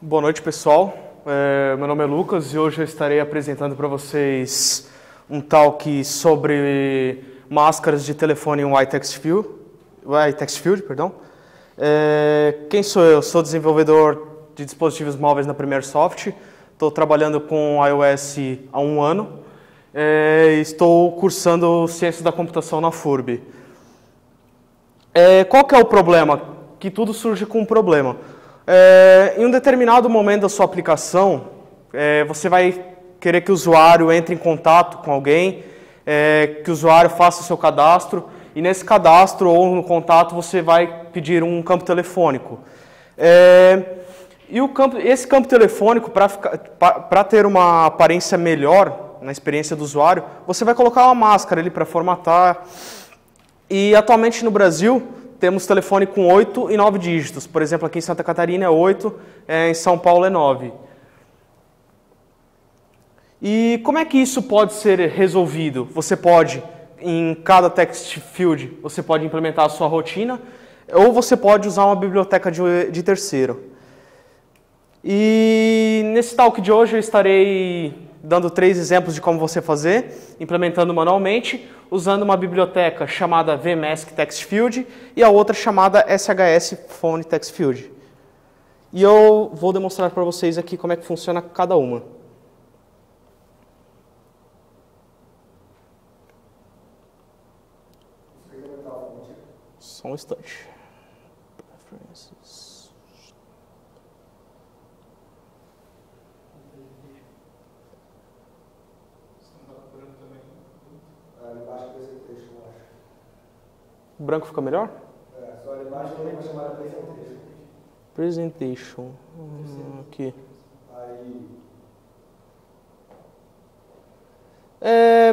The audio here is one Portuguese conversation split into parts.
Boa noite, pessoal. Meu nome é Lucas e hoje eu estarei apresentando para vocês um talk sobre máscaras de telefone em iText Field. Quem sou eu? Sou desenvolvedor de dispositivos móveis na Premiersoft. Estou trabalhando com iOS há 1 ano. Estou cursando Ciências da Computação na FURB. Qual que é o problema? Que tudo surge com um problema. Em um determinado momento da sua aplicação, você vai querer que o usuário entre em contato com alguém, que o usuário faça o seu cadastro, e nesse cadastro ou no contato você vai pedir um campo telefônico. Esse campo telefônico, para ter uma aparência melhor na experiência do usuário, você vai colocar uma máscara ali para formatar. E atualmente no Brasil, temos telefone com 8 e 9 dígitos. Por exemplo, aqui em Santa Catarina é 8, em São Paulo é 9. E como é que isso pode ser resolvido? Você pode, em cada text field, você pode implementar a sua rotina, ou você pode usar uma biblioteca de terceiro. E nesse talk de hoje eu estarei dando 3 exemplos de como você fazer, implementando manualmente, usando uma biblioteca chamada VMask Text Field e a outra chamada SHS Phone Text Field. E eu vou demonstrar para vocês aqui como é que funciona cada uma. Só um instante. Preferences. O branco fica melhor? Só ali embaixo tem uma chamada Presentation. Presentation. Aqui.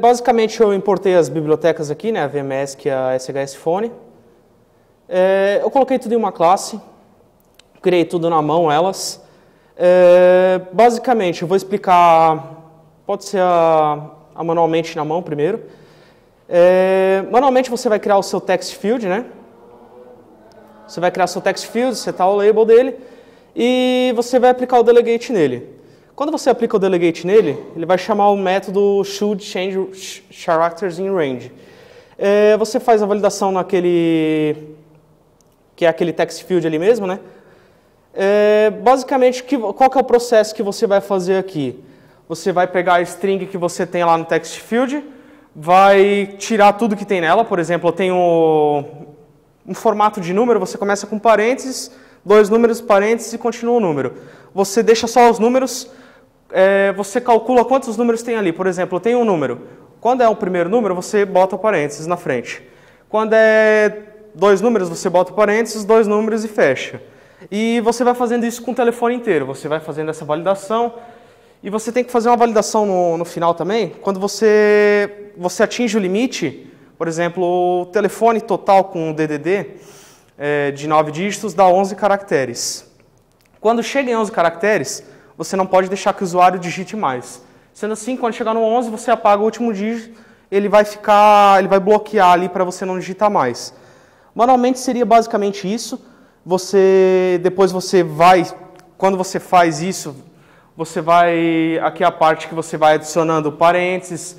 Basicamente eu importei as bibliotecas aqui, né, a VMask e a SHS Phone. Eu coloquei tudo em uma classe, criei tudo na mão, elas. Basicamente eu vou explicar, pode ser manualmente na mão primeiro. Manualmente você vai criar o seu text field, né? Você vai criar seu text field, setar o label dele e você vai aplicar o delegate nele. Quando você aplica o delegate nele, ele vai chamar o método should change characters in range. Você faz a validação naquele que é aquele text field ali mesmo, né? Basicamente, qual que é o processo que você vai fazer aqui? Você vai pegar a string que você tem lá no text field, vai tirar tudo que tem nela. Por exemplo, eu tenho um formato de número, você começa com parênteses, 2 números, parênteses e continua o número. Você deixa só os números, você calcula quantos números tem ali. Por exemplo, eu tenho um número. Quando é o primeiro número, você bota parênteses na frente. Quando é 2 números, você bota parênteses, 2 números e fecha. E você vai fazendo isso com o telefone inteiro. Você vai fazendo essa validação. E você tem que fazer uma validação no final também. Quando você atinge o limite, por exemplo, o telefone total com o DDD de 9 dígitos dá 11 caracteres. Quando chega em 11 caracteres, você não pode deixar que o usuário digite mais. Sendo assim, quando chegar no 11, você apaga o último dígito, ele vai bloquear ali para você não digitar mais. Manualmente seria basicamente isso. Quando você faz isso, você vai, aqui é a parte que você vai adicionando parênteses,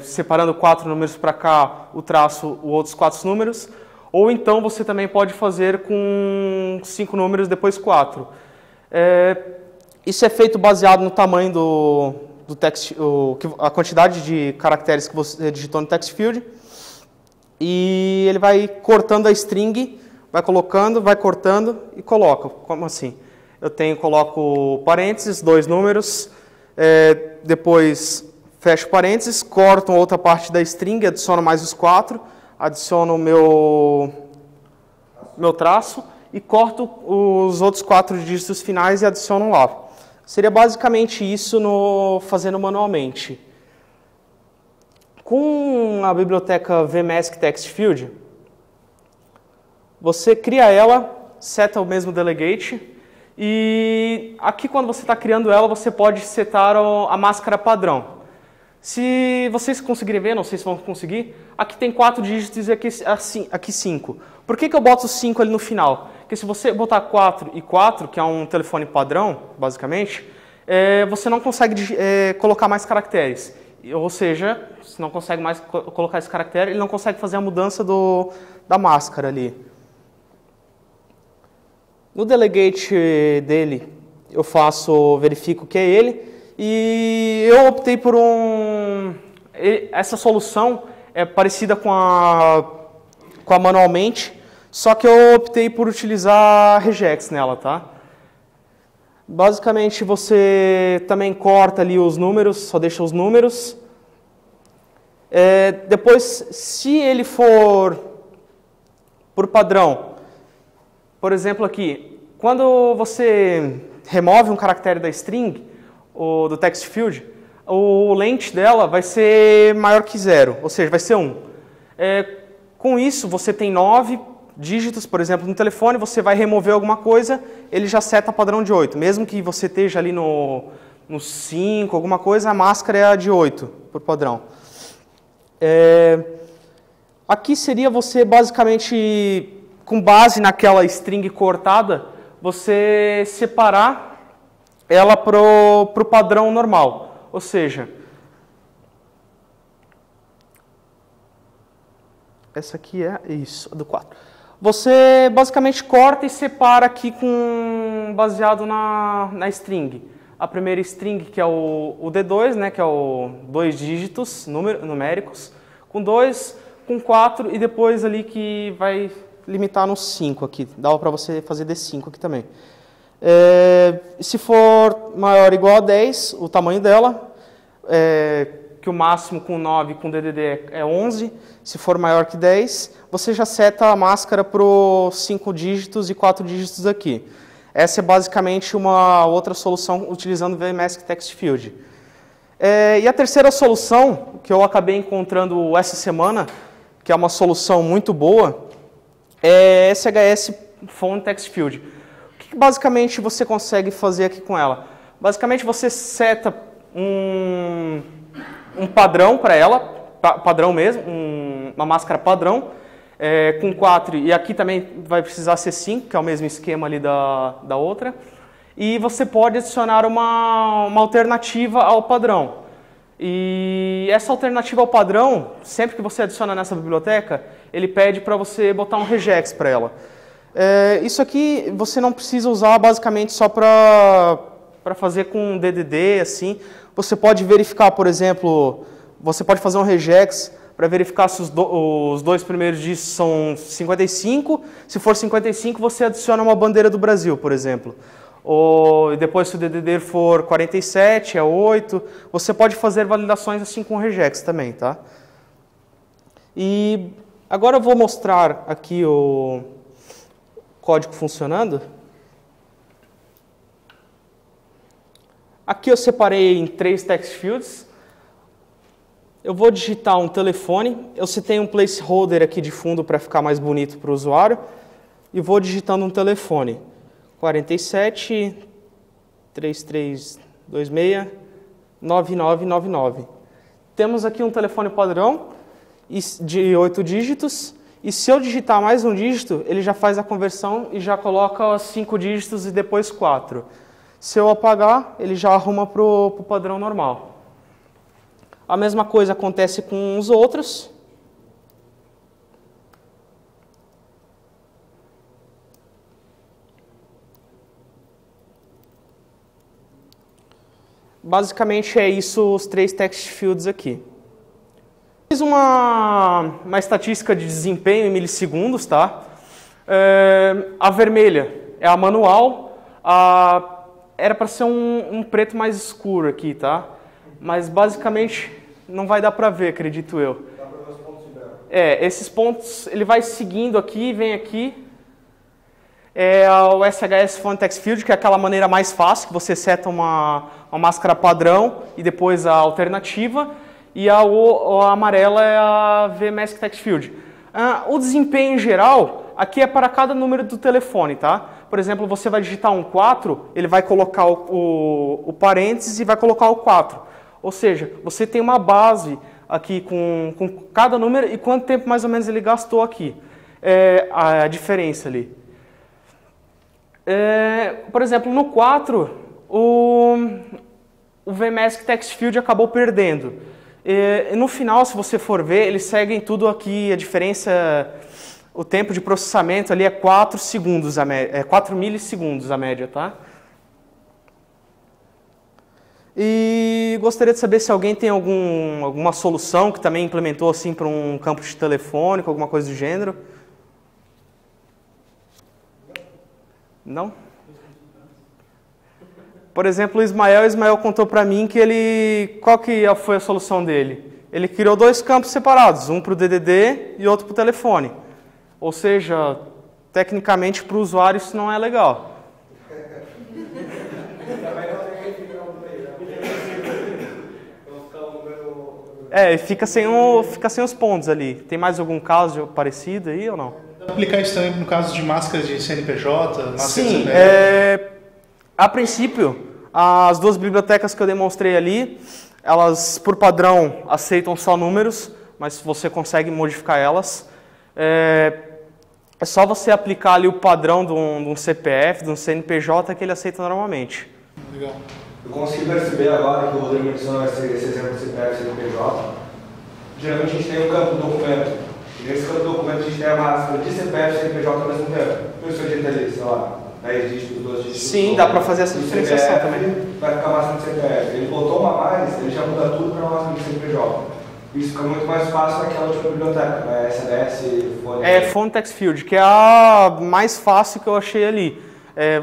separando 4 números para cá, o traço, os outros 4 números, ou então você também pode fazer com 5 números, depois 4. Isso é feito baseado no tamanho do text, a quantidade de caracteres que você digitou no text field, e ele vai cortando a string, vai colocando, vai cortando e coloca. Como assim? Coloco parênteses, 2 números, depois fecho parênteses, corto outra parte da string, adiciono mais os 4, adiciono o meu traço e corto os outros 4 dígitos finais e adiciono lá. Seria basicamente isso fazendo manualmente. Com a biblioteca VMask Text Field, você cria ela, seta o mesmo delegate. E aqui, quando você está criando ela, você pode setar a máscara padrão. Se vocês conseguirem ver, não sei se vão conseguir, aqui tem 4 dígitos e aqui 5. Por que eu boto 5 ali no final? Porque se você botar 4 e 4, que é um telefone padrão, basicamente, você não consegue colocar mais caracteres. Ou seja, se não consegue mais colocar esse caractere, ele não consegue fazer a mudança da máscara ali. No delegate dele, eu verifico que é ele, e eu optei por essa solução é parecida com a manualmente, só que eu optei por utilizar regex nela, tá? Basicamente, você também corta ali os números, só deixa os números. Depois, se ele for por padrão, por exemplo aqui, quando você remove um caractere da string, do text field, o length dela vai ser maior que 0, ou seja, vai ser 1. Com isso, você tem 9 dígitos, por exemplo, no telefone, você vai remover alguma coisa, ele já seta padrão de 8. Mesmo que você esteja ali no 5, alguma coisa, a máscara é a de 8, por padrão. Aqui seria você, basicamente, com base naquela string cortada, você separar ela para o padrão normal. Ou seja, essa aqui é isso, do 4. Você basicamente corta e separa aqui baseado na string. A primeira string, que é o D2, né, que é o 2 dígitos numéricos, com 2, com 4 e depois ali que vai limitar no 5 aqui. Dá para você fazer D5 aqui também. Se for maior ou igual a 10, o tamanho dela, que o máximo com 9 com DDD é 11, se for maior que 10, você já seta a máscara para os 5 dígitos e 4 dígitos aqui. Essa é basicamente uma outra solução utilizando o VMask Text Field. E a terceira solução, que eu acabei encontrando essa semana, que é uma solução muito boa, é SHS Phone Text Field. O que basicamente você consegue fazer aqui com ela? Basicamente você seta um padrão para ela, padrão mesmo, uma máscara padrão, com 4, e aqui também vai precisar ser 5, que é o mesmo esquema ali da outra. E você pode adicionar uma alternativa ao padrão. E essa alternativa ao padrão, sempre que você adiciona nessa biblioteca, ele pede para você botar um regex para ela. Isso aqui você não precisa usar basicamente só para fazer com DDD, assim. Você pode verificar, por exemplo, você pode fazer um regex para verificar se os dois primeiros dígitos são 55. Se for 55, você adiciona uma bandeira do Brasil, por exemplo. Ou depois, se o DDD for 47, é 8. Você pode fazer validações assim com regex também, tá? E agora eu vou mostrar aqui o código funcionando. Aqui eu separei em 3 text fields. Eu vou digitar um telefone. Eu citei um placeholder aqui de fundo para ficar mais bonito para o usuário. E vou digitando um telefone. 47 3326 9999. Temos aqui um telefone padrão de 8 dígitos. E se eu digitar mais um dígito, ele já faz a conversão e já coloca os 5 dígitos e depois 4. Se eu apagar, ele já arruma para o padrão normal. A mesma coisa acontece com os outros. Basicamente é isso os 3 text fields aqui. Fiz uma estatística de desempenho em milissegundos, tá? A vermelha é a manual, era para ser um preto mais escuro aqui, tá? Mas basicamente não vai dar para ver, acredito eu. Dá para ver os pontos em branco. Esses pontos, ele vai seguindo aqui, vem aqui. É o SHS Phone Text Field, que é aquela maneira mais fácil, que você seta uma máscara padrão e depois a alternativa. E a amarela é a VMask Text Field. O desempenho em geral, aqui é para cada número do telefone, tá? Por exemplo, você vai digitar um 4, ele vai colocar o parênteses e vai colocar o 4. Ou seja, você tem uma base aqui com cada número e quanto tempo mais ou menos ele gastou aqui. A diferença ali. Por exemplo, no 4, o VMask Text Field acabou perdendo. No final, se você for ver, eles seguem tudo aqui, a diferença, o tempo de processamento ali é 4 segundos, 4 milissegundos a média, tá? E gostaria de saber se alguém tem alguma solução que também implementou assim para um campo de telefônico, alguma coisa do gênero. Não? Por exemplo, o Ismael contou para mim que qual que foi a solução dele? Ele criou 2 campos separados, um para o DDD e outro para o telefone. Ou seja, tecnicamente para o usuário isso não é legal. Fica sem os pontos ali. Tem mais algum caso parecido aí ou não? Dá para aplicar isso também no caso de máscaras de CNPJ? Sim, a princípio, as 2 bibliotecas que eu demonstrei ali, elas por padrão aceitam só números, mas você consegue modificar elas. É só você aplicar ali o padrão de um CPF, de um CNPJ que ele aceita normalmente. Legal. Eu consegui perceber agora que o Rodrigo mencionou esse exemplo de CPF e CNPJ. Geralmente a gente tem um campo do documento. E nesse campo do documento a gente tem a máscara de CPF e CNPJ ao mesmo tempo. Por isso que a gente tem ali, sei lá, 10 dígitos, 12 dígitos. Sim, dá para fazer essa diferenciação CPF, também. Vai ficar a máscara de CPF. Ele botou uma a mais, ele já muda tudo para a máscara de CNPJ. Isso fica muito mais fácil naquela outra biblioteca, né? SMS, Phone. Phone Text Field, que é a mais fácil que eu achei ali.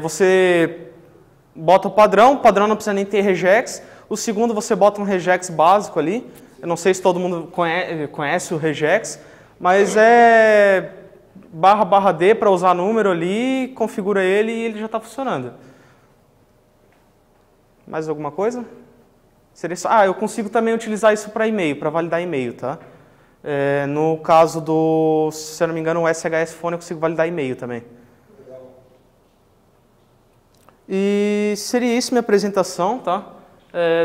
Você bota o padrão não precisa nem ter regex. O segundo você bota um regex básico ali. Eu não sei se todo mundo conhece o regex, mas é //d para usar número ali, configura ele e ele já está funcionando. Mais alguma coisa? Eu consigo também utilizar isso para e-mail, para validar e-mail, tá? No caso do, se eu não me engano, o SHS Phone, eu consigo validar e-mail também. E seria isso minha apresentação, tá?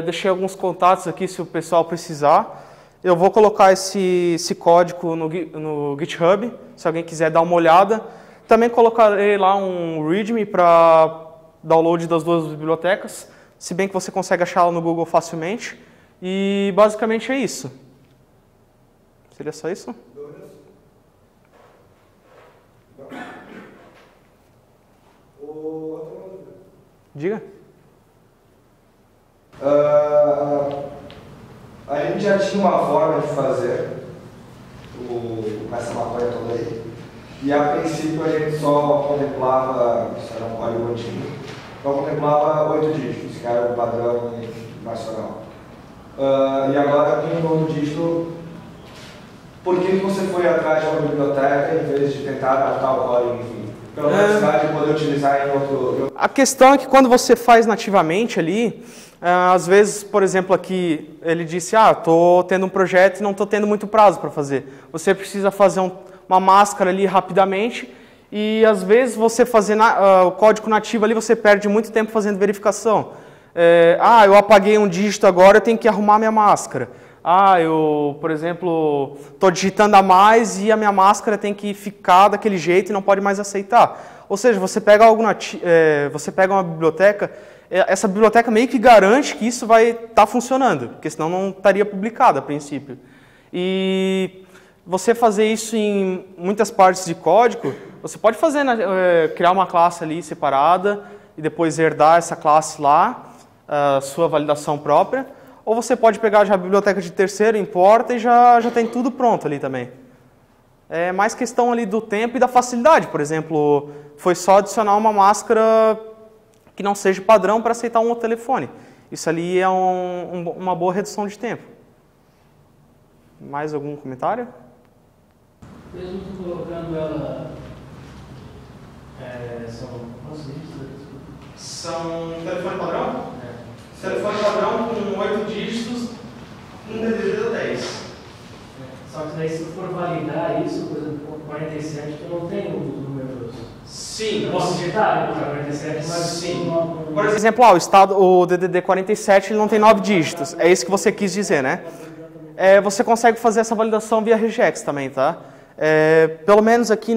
Deixei alguns contatos aqui se o pessoal precisar. Eu vou colocar esse código no GitHub, se alguém quiser dar uma olhada. Também colocarei lá um README para download das 2 bibliotecas, se bem que você consegue achá-la no Google facilmente. E basicamente é isso. Seria só isso? Diga. A gente já tinha uma forma de fazer essa maconha toda aí. E a princípio a gente só contemplava, isso era um código antigo, só contemplava 8 dígitos, que era o padrão nacional. E agora com um novo dígito, por que você foi atrás de uma biblioteca em vez de tentar adaptar o código, enfim? Pela necessidade de poder utilizar em outro... A questão é que quando você faz nativamente ali, às vezes, por exemplo, aqui ele disse, estou tendo um projeto e não estou tendo muito prazo para fazer. Você precisa fazer uma máscara ali rapidamente e às vezes você fazer o código nativo ali, você perde muito tempo fazendo verificação. Eu apaguei um dígito agora, eu tenho que arrumar minha máscara. Eu, por exemplo, estou digitando a mais e a minha máscara tem que ficar daquele jeito e não pode mais aceitar. Ou seja, você pega você pega uma biblioteca, essa biblioteca meio que garante que isso vai estar funcionando, porque senão não estaria publicado a princípio. E você fazer isso em muitas partes de código, você pode fazer, criar uma classe ali separada e depois herdar essa classe lá, a sua validação própria. Ou você pode pegar já a biblioteca de terceiro, importa e já tem tudo pronto ali também. É mais questão ali do tempo e da facilidade. Por exemplo, foi só adicionar uma máscara que não seja padrão para aceitar um outro telefone. Isso ali é uma boa redução de tempo. Mais algum comentário? Mesmo tu colocando ela... São telefone padrão? Telefone padrão com 8 dígitos, um DDD 10. Só que daí se for validar isso, por exemplo, com 47, tu não tem os números. Sim. Eu posso digitar com 47, mas sim. Não... Por exemplo, o DDD 47 ele não tem 9 dígitos. É isso que você quis dizer, né? Você consegue fazer essa validação via regex também, tá? Pelo menos aqui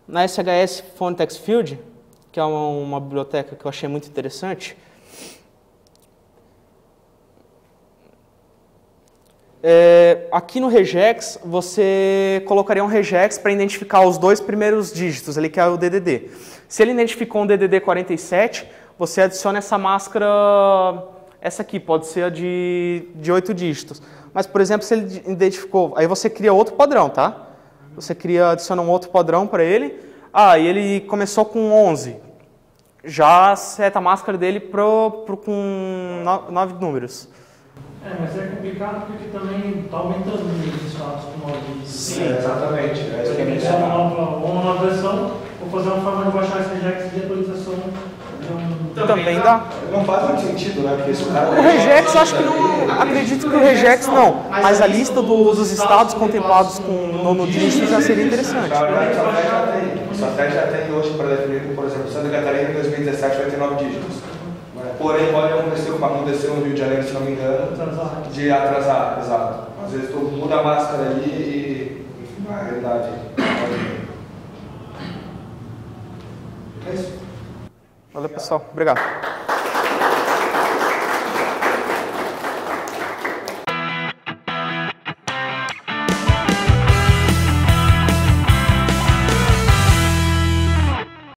na SHS Phone Text Field, que é uma biblioteca que eu achei muito interessante, aqui no regex, você colocaria um regex para identificar os 2 primeiros dígitos, ali que é o DDD. Se ele identificou um DDD 47, você adiciona essa máscara, essa aqui, pode ser a de 8 dígitos. Mas, por exemplo, se ele identificou, aí você cria outro padrão, tá? Você adiciona um outro padrão para ele. E ele começou com 11. Já seta a máscara dele com 9 números. Mas é complicado porque também está aumentando o número de estados com 9 dígitos. Sim, exatamente. Se é uma nova versão, vou fazer uma forma de baixar esse regex de atualização. Também dá. Não faz muito sentido, né? Porque se o cara... O regex, acho que não. Acredito que o regex não. Mas a lista dos estados contemplados com 9 dígitos já seria interessante. Na verdade, o SATED já tem hoje para definir, por exemplo, Santa Catarina em 2017 vai ter 9 dígitos. Porém, pode acontecer como aconteceu no Rio de Janeiro, se não me engano, de atrasar, exato. Às vezes tu muda a máscara ali e, na realidade, é isso. Valeu, pessoal. Obrigado.